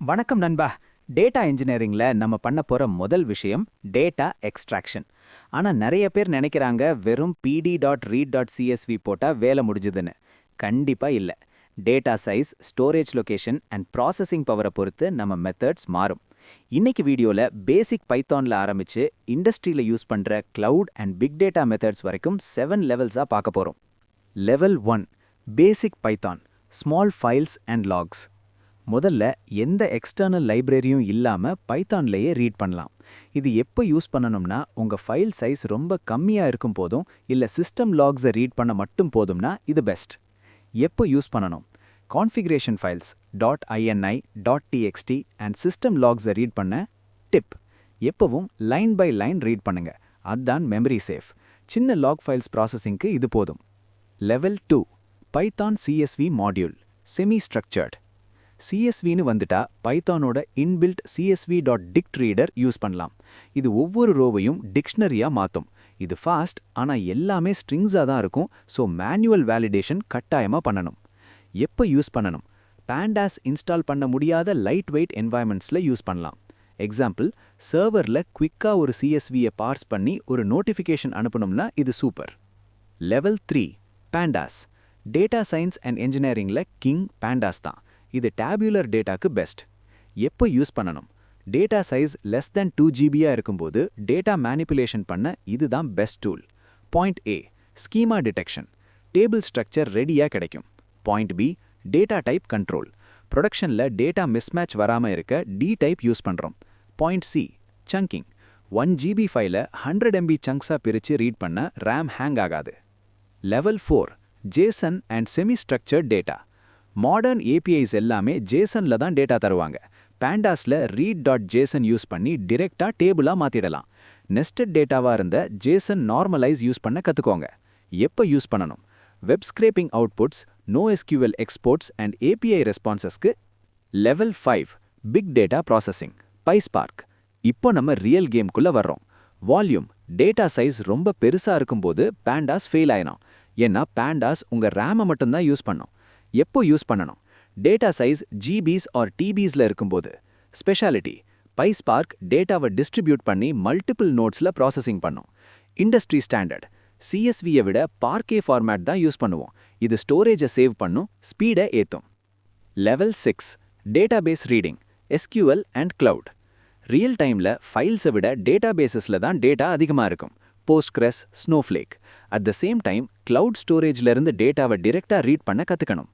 வணக்கம் நண்பா. டேட்டா இன்ஜினியரிங்ல நம்ம பண்ண போற முதல் விஷயம் டேட்டா எக்ஸ்ட்ராக்ஷன். ஆனா நிறைய பேர் நினைக்கிறாங்க வெறும் pd.read.csv போட்டா வேலை முடிஞ்சுதுன்னு. கண்டிப்பா இல்ல. Data size, storage location and processing பவரை பொறுத்து நம்ம மெத்தட்ஸ் மாறும். இன்னைக்கு வீடியோல பேசிக் பைத்தான்ல ஆரம்பிச்சு இண்டஸ்ட்ரியில யூஸ் பண்ற cloud and big data methods வரைக்கும் 7 லெவல்ஸா பார்க்க போறோம். Level 1 basic Python, small files and logs. முதல்ல எந்த எக்ஸ்டர்னல் லைப்ரரியும் இல்லாம பைத்தான்லேயே ரீட் பண்ணலாம். இது எப்போ யூஸ் பண்ணணும்னா உங்க ஃபைல் சைஸ் ரொம்ப கம்மியா இருக்கும் போதும் இல்ல சிஸ்டம் லாக்ஸை ரீட் பண்ண மட்டும் போதும்னா இது பெஸ்ட். எப்போ யூஸ் பண்ணணும்? Configuration files .ini, .txt and system லாக்ஸை ரீட் பண்ண டிப். எப்பவும் லைன் பை லைன் ரீட் பண்ணுங்க. அதுதான் மெமரி சேஃப். சின்ன லாக் ஃபைல்ஸ் ப்ராசஸிங்க்கு இது போதும். Level 2 Python CSV module, semi structured. CSVன்னு வந்துட்டா பைத்தானோட இன்பில்ட் CSV.dict ரீடர் யூஸ் பண்ணலாம். இது ஒவ்வொரு ரோவையும் டிக்ஷனரியா மாத்தும். இது ஃபாஸ்ட், ஆனா எல்லாமே ஸ்ட்ரிங்ஸா தான் இருக்கும். ஸோ மேனுவல் வேலிடேஷன் கட்டாயமா பண்ணணும். எப்போ யூஸ் பண்ணணும்? Pandas இன்ஸ்டால் பண்ண முடியாத லைட் வெயிட் என்வாயன்மெண்ட்ஸ்ல யூஸ் பண்ணலாம். எக்ஸாம்பிள், சர்வர்ல குவிக்கா ஒரு CSVயை பார்ஸ் பண்ணி ஒரு நோட்டிஃபிகேஷன் அனுப்பணும்னா இது super. Level 3 Pandas. Data science and என்ஜினியரிங்ல கிங் Pandas தான். இது டேபுலர் டேட்டாக்கு பெஸ்ட். எப்போ யூஸ் பண்ணணும்? Data size less than 2 GB இருக்கும்போது டேட்டா மேனிப்புலேஷன் பண்ண இதுதான் best tool. Point A schema detection. Table structure ரெடியா கிடைக்கும். Point B data type control. ப்ரொடக்ஷன்ல டேட்டா மிஸ்மேட்ச் வராம இருக்க dtype யூஸ் பண்றோம். Point C சங்கிங். 1 GB ஃபைலை 100 MB சங்க்ஸா பிரிச்சு ரீட் பண்ண RAM ஹேங் ஆகாது. Level 4 JSON and semi structured data. Modern APIs எல்லாமே JSONல தான் டேட்டா தருவாங்க. Pandasல read.json யூஸ் பண்ணி டிரெக்டா டேபிளா மாத்திடலாம். நெஸ்டட் டேட்டாவா இருந்த JSON நார்மலைஸ் யூஸ் பண்ண கத்துக்கோங்க. எப்போ யூஸ் பண்ணணும்? Web scraping outputs, NoSQL exports and API ரெஸ்பான்சஸ்க்கு. Level 5 big data processing, PySpark. இப்போ நம்ம ரியல் கேம்குள்ள வர்றோம். வால்யூம், டேட்டா சைஸ் ரொம்ப பெருசா இருக்கும்போது Pandas ஃபெயில் ஆயிடும். ஏன்னா Pandas உங்க RAM மட்டும்தான் யூஸ் பண்ணும். எப்போ யூஸ் பண்ணணும்? டேட்டா சைஸ் GBs ஆர் TBsல இருக்கும்போது. ஸ்பெஷாலிட்டி, PySpark டேட்டாவை டிஸ்ட்ரிபியூட் பண்ணி மல்டிபிள் நோட்ஸ்ல ப்ராசஸிங் பண்ணும். இண்டஸ்ட்ரி ஸ்டாண்டர்ட், CSVயை விட Parquet ஃபார்மேட் தான் யூஸ் பண்ணுவோம். இது ஸ்டோரேஜை சேவ் பண்ணும், ஸ்பீடை ஏத்தும். Level 6 database reading, SQL and Cloud. Real டைம்ல ஃபைல்ஸை விட டேட்டாபேசஸ்ல தான் டேட்டா அதிகமாக இருக்கும். Postgres, Snowflake. At the same time cloud ஸ்டோரேஜ்ல இருந்து டேட்டாவை டிரெக்டா ரீட் பண்ண கத்துக்கணும்.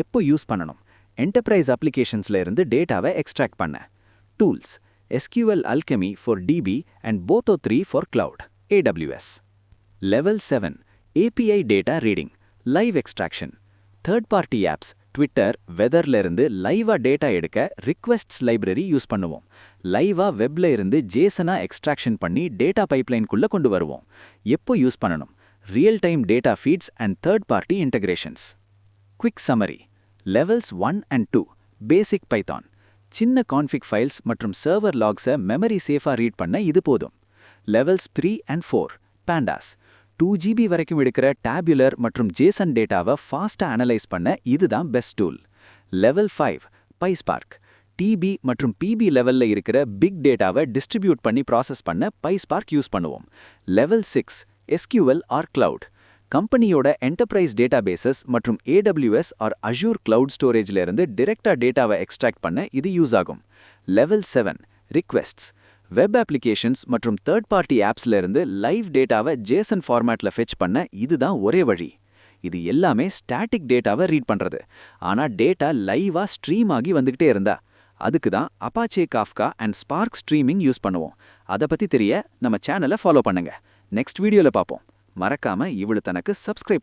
எப்போ யூஸ் பண்ணணும்? என்டர்பிரைஸ் அப்ளிகேஷன்ஸ்ல இருந்து டேட்டாவை எக்ஸ்ட்ராக்ட் பண்ண. Tools, SQL Alchemy for DB and Boto3 for Cloud, AWS. Level 7 API data reading, live extraction. Third party apps, Twitter, வெதர்ல இருந்து லைவா டேட்டா எடுக்க ரிக்வெஸ்ட்ஸ் லைப்ரரி யூஸ் பண்ணுவோம். லைவா வெப்ல இருந்து ஜேசனா எக்ஸ்ட்ராக்ஷன் பண்ணி டேட்டா பைப்லைனுக்குள்ள கொண்டு வருவோம். எப்போ யூஸ் பண்ணணும்? Real time data feeds and third party integrations. Quick summary. Levels 1 and 2 basic Python. சின்ன கான்ஃபிக் ஃபைல்ஸ் மற்றும் சர்வர் லாக்ஸை மெமரி சேஃபா ரீட் பண்ண இது போதும். Levels 3 and 4 Pandas. 2 GB வரைக்கும் எடுக்கிற டேபுலர் மற்றும் JSON டேட்டாவை ஃபாஸ்டா அனலைஸ் பண்ண இதுதான் best tool. Level 5 PySpark. TB மற்றும் PB லெவல்ல இருக்கிற பிக் டேட்டாவை டிஸ்ட்ரிபியூட் பண்ணி ப்ராசஸ் பண்ண PySpark யூஸ் பண்ணுவோம். Level 6 SQL or Cloud. கம்பெனியோட என்டர்பிரைஸ் டேட்டாபேசஸ் மற்றும் AWS ஆர் Azure Cloud ஸ்டோரேஜ்ல இருந்து டிரெக்டா டேட்டாவை எக்ஸ்ட்ராக்ட் பண்ண இது யூஸ் ஆகும். Level 7 requests. வெப் அப்ளிகேஷன்ஸ் மற்றும் தேர்ட் பார்ட்டி ஆப்ஸ்ல இருந்து லைவ் டேட்டாவை JSON ஃபார்மேட்ல ஃபெட்ச் பண்ண இதுதான் ஒரே வழி. இது எல்லாமே ஸ்டாட்டிக் டேட்டாவை ரீட் பண்றது. ஆனா டேட்டா லைவா ஸ்ட்ரீம் ஆகி வந்துகிட்டே இருந்தா அதுக்கு தான் Apache Kafka and Spark streaming use பண்ணுவோம். அதை பத்தி தெரிய நம்ம சேனலை ஃபாலோ பண்ணுங்க. நெக்ஸ்ட் வீடியோல பார்ப்போம். மறக்காம இவ்வளவு தனக்கு சப்ஸ்கிரைப் பண்ணுங்க.